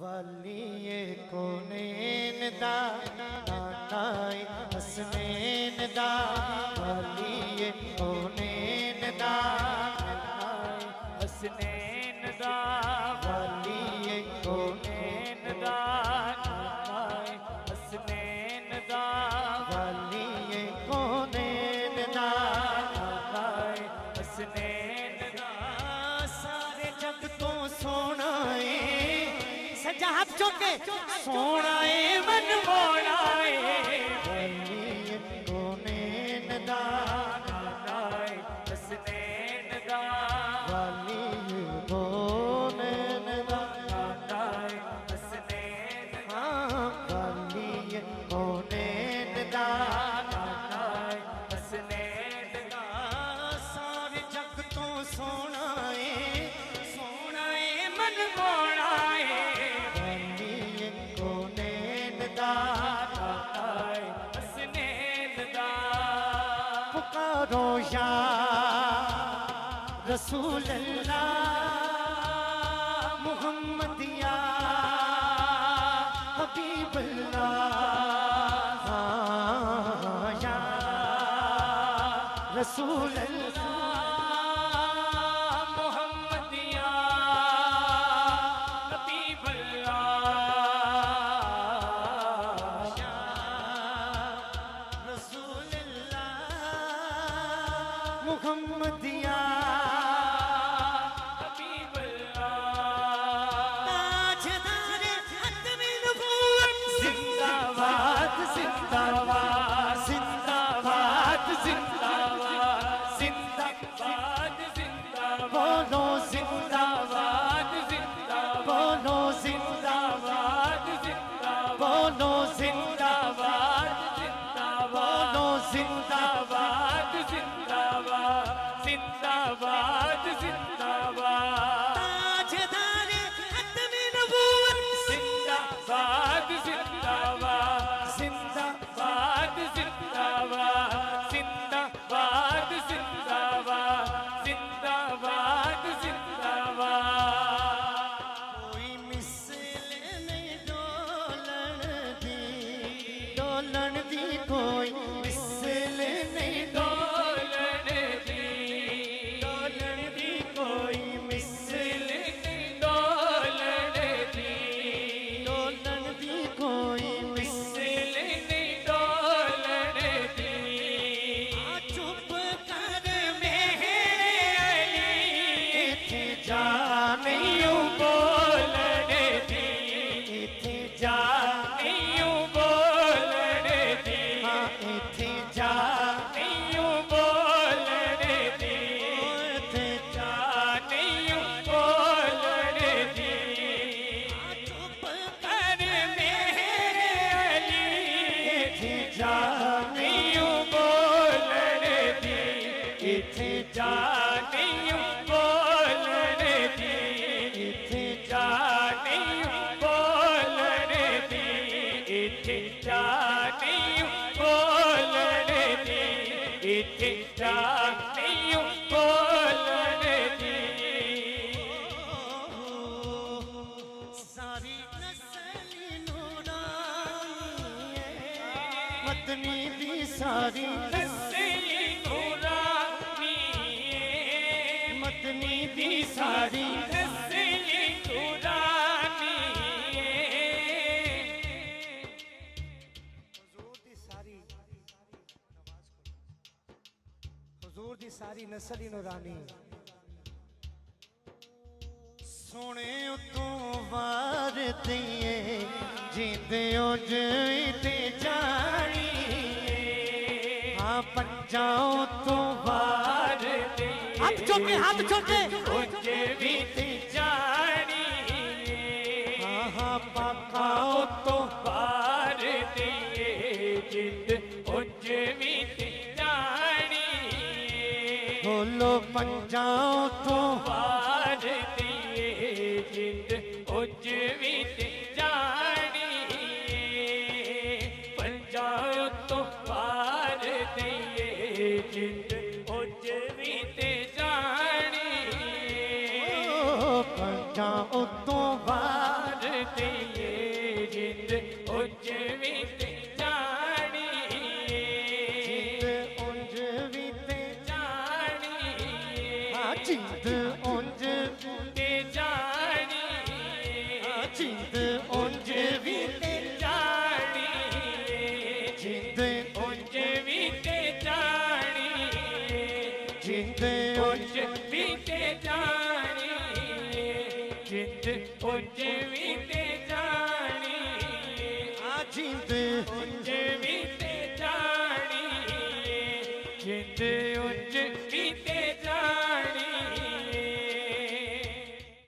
वालिए कोनेन दा नानाई हसनैन दा वालिए कोनेन दा नानाई हसनैन दा वालिए कोनेन दा नानाई हसनैन दा वालिए कोनेन दा नानाई हसनैन दा सारे जग तो सोना सजाब चौके सोना मन मोड़ा वालिए कोनेन दा नानाई हसनैन दा वालिए कोनेन दा नानाई हसनैन हाँ वालिए कोनेन दा नानाई हसनैन दा सारे जग तो सोना मन मोड़ा वालिए कोनेन दा नानाई हसनैन दा पुकारो या रसूल अल्लाह मुहम्मद या हबीब अल्लाह या रसूल अल्लाह मोहम्मद या हबीब अल्लाह या रसूल अल्लाह मुहम्मद या हबीब अल्लाह ताजदार खत्म नबूवत जिंदाबाद जिंदाबाद जिंदाबाद जिंदाबाद जिंदाबाद जिंदाबाद बोलो जिंदाबाद जिंदाबाद बोलो जिंदाबाद जिंदाबाद बोलो जिंदाबाद जिंदाबाद बोलो जिंदाबाद जिंदाबाद जिंदाबाद जिंदाबाद जिंदाबाद ताजदार खत्म नबूवत जिंदाबाद जिंदाबाद जिंदाबाद जिंदाबाद जिंदाबाद जिंदाबाद जिंदाबाद जिंदाबाद कोई मिसल नहीं डोलन दी कोई मिसल नहीं डोलन दी कोई मिसल डोलन दी डोलन दी कोई मिसल डोलन दी चुप कर मेरे अली इथे जा जा नहीं बोलन दी इथे जा जा नहीं बोलन दी हाँ इथे जा नहीं बोलन दी इथे जा जा नहीं बोलन दी चुप कर मेरे अली इथे जा नहीं बोलन दी इथे जा जा नहीं बोलन दी इथे जा नहीं बोलन दी इथे जा नहीं बोलन दी इथे जा नहीं बोलन दी सारी नस्ल नूरानी है मदनी दी सारी नस्ली नूरानी मदनी दी सारी नस्ली नूरानी हुजूर दी सारी नस्ल ही नूरानी सोने उतों वार दिए जींदे उजते जानी हाँ पंजाओ तो वार हाथ चौके हाथ चौके उजे भी जानी हाँ हाँ पाकाओ तो पार दिए जिंद उजे भी जानी बोलो पंजाओ तो पार दिए जिंद उजे भी जानी पंजाब तो पार दिए जिंद उजे भी जानी पंजाओ तो वार दिए जिंद उंज ते जानी जिंद उंज भी ते जानी जिंद उंज भी ते जानी जिंद उंज भी ते जानी जिंद उंज भी ते जानी जिंद उंज